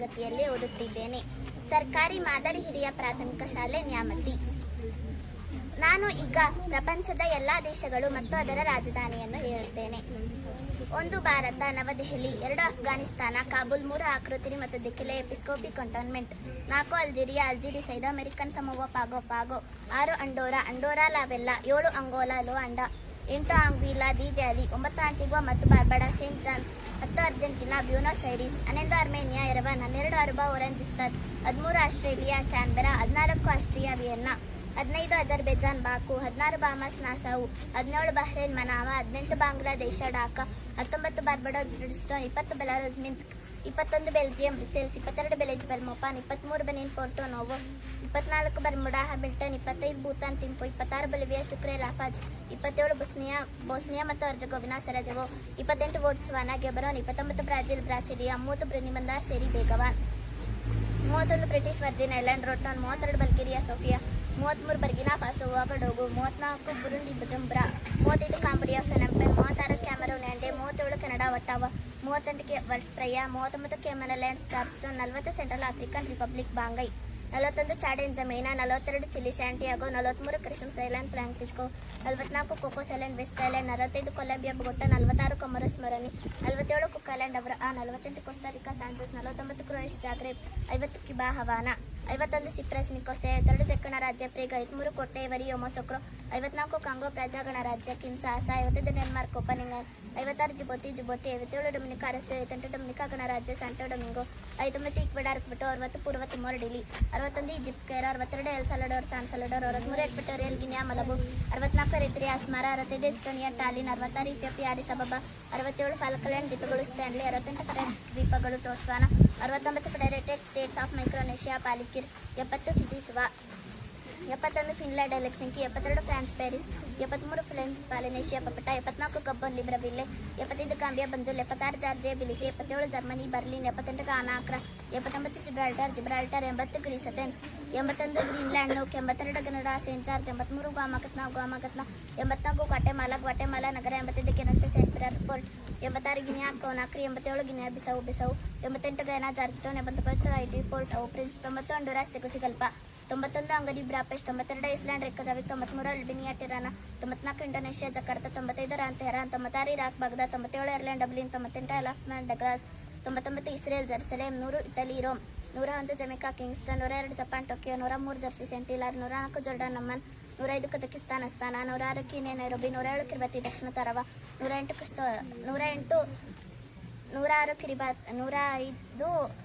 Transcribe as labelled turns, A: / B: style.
A: ತರಗತಿಯಲ್ಲಿ ಓದುತ್ತಿದ್ದೇನೆ. ಸರ್ಕಾರಿ ಮಾದರಿ ಹಿರಿಯ ಪ್ರಾಥಮಿಕ ಶಾಲೆ ನ್ಯಾಮತಿ. ನಾನು ಈಗ ಪ್ರಪಂಚದ ಎಲ್ಲ ದೇಶಗಳು ಮತ್ತು ಅದರ ರಾಜಧಾನಿಯನ್ನು ಹೇಳುತ್ತೇನೆ. 1 ಭಾರತ ನವದೆಹಲಿ, 2 ಅಫ್ಘಾನಿಸ್ತಾನ ಕಾಬೂಲ್, 3 ಆಕೃತಿರಿ ಮತ್ತು Dhekelia Episkopi cantonment, 4 Algeria Algiers ಸೈದ ಅಮೆರಿಕನ್ ಸಮೂಹ Pago, 6 Andorra la Vella, 7 Angola Luanda, 8 Anguilla the Valley, 9 Antigua ಮತ್ತು Barbuda Saint John's, 10 Argentina Buenos Aires, 11 Armenia Yerevan, 12 Aruba Oranjestad, 13 Australia Canberra, 14 Austria Vienna, 15 Azerbaijan Baku, 16 Bahamas Nassau, 17 Bahrain Manama, 18 Bangladesh Dhaka, 19 Barbados Bridgetown, 20 Belarus Minsk, 21 Belgium Brussels, 22 Belize ಬೆಲ್ಮೋಪಾನ್, 23 Benin Porto Novo, 24 Bermuda Hamilton, 25 Bhutan Thimphu, 26 Bolivia Sucre La Paz, 27 Bosnia ಮತ್ತು Herzegovina ಸರಜೆವೋ, 28 Botswana ಗೆಬರೋನ್, 29 Brazil ಬ್ರಾಸಿಲಿಯಾ, 30 Brunei Bandar Seri Begawan, 31 British Virgin Island Road Town, 32 Bulgaria Sofia, 33 Burkina Faso Ouagadougou, 34 Burundi Bujumbura, 35 Cambodia Phnom Penh, 36 Cameroon Yaounde, 37 Canada Ottawa, 38 Verde Praia, 39 Cayman Islands Charleston, 40 central African republic Bangui, 41 Chad N'Djamena, 42 Chile Santiago, 43 Christmas island Francisco, 44 Cocos island west island, 45 Colombia Bogota, 46 Comoros Moroni, 47 Cook island Avarua, 48 Costa Rica San Jose, 49 Croatia ಜಾಗ್ರೆಬ್, 50 ಕ್ಯುಬಾ ಹವಾನಾ, 51 Cyprus ನಿಕೋಸಿಯಾ, 52 check ಗಣರಾಜ್ಯ Prague, 53 ಕೋಟೆ worry ಯೊಮೊಸೊಕ್ರೋ, 54 Congo ಪ್ರಜಾ ಗಣರಾಜ್ಯ ಕಿನ್ಸಾಸಾ, 55 Denmark ಕೋಪನಿಂಗನ್, 56 ಜಿಬೂತಿ, 57 Dominica ರಸ್ಯೋ, 58 Dominica ಗಣರಾಜ್ಯ ಸಾಂಟೋ Domingo, 59 Ecuador ಕ್ವಿಟೋ, 60 ಪೂರ್ವ Timor ಡಿಲಿ, 61 Egypt Cairo, 62 L Salvador ಸಾನ್ Salvador, 63 ಎಕ್ವೆಟೋರಿಯಲ್ Guinea ಮಲಬು, 64 ಎರಿತ್ರಿಯಾ ಅಸ್ಮಾರಾ, 65 Estonia toluene, 66 Ethiopia ಅಡಿಸ್ ಅಬಬಾ, 67 ಫಾಲ್ಕಲ್ಯಾಂಡ್ ದ್ವೀಪಗಳು Stanley, 68 French ದ್ವೀಪಗಳು ಟೋಸ್ವಾನಾ, 69 ಫೆಡರೇಟೆಡ್ states of Micronesia Palikir, 70 Fiji Suva, 71 Finland Helsinki, 72 France Paris, 73 French Polynesia Papeete, 74 Gabon Libreville, 75 Gambia Banjul, 76 Georgia Tbilisi, 77 Germany Berlin, 78 Ghana Accra, 79 Gibraltar, 80 Greece Athens, 81 Greenland Nuuk, 82 Canada Saint George, 83 Guam Hagatna, 84 Guatemala ನಗರ, 85 Guernsey Saint Petersburg, 86 Guinea Conakry, 87 Guinea Bissau, 88 Guyana Georgetown, 89 Haiti Port au Prince, 90 ಹಂಡುರಾಸ್ ತೆಗುಸಿಗಲ್ಪ, 91 ಅಂಗಡಿ Budapest, 92 Iceland Reykjavik, 93 Albania Tirana, 94 Indonesia Jakarta, 95 Iran Tehran, 96 Iraq Baghdad, 97 Ireland Dublin, 98 Isle of Man Douglas, 99 Israel Jerusalem, 100 Italy Rome, 101 Jamaica Kingston, 102 Japan Tokyo, 103 Jersey Saint Helier, 104 Jordan Amman, 105 Kazakhstan Astana, 106 Kenya Nairobi, 107 Kiribati ದಕ್ಷಿಣ Tarawa, 108 106 ಕಿರಿಬಾತ್, 105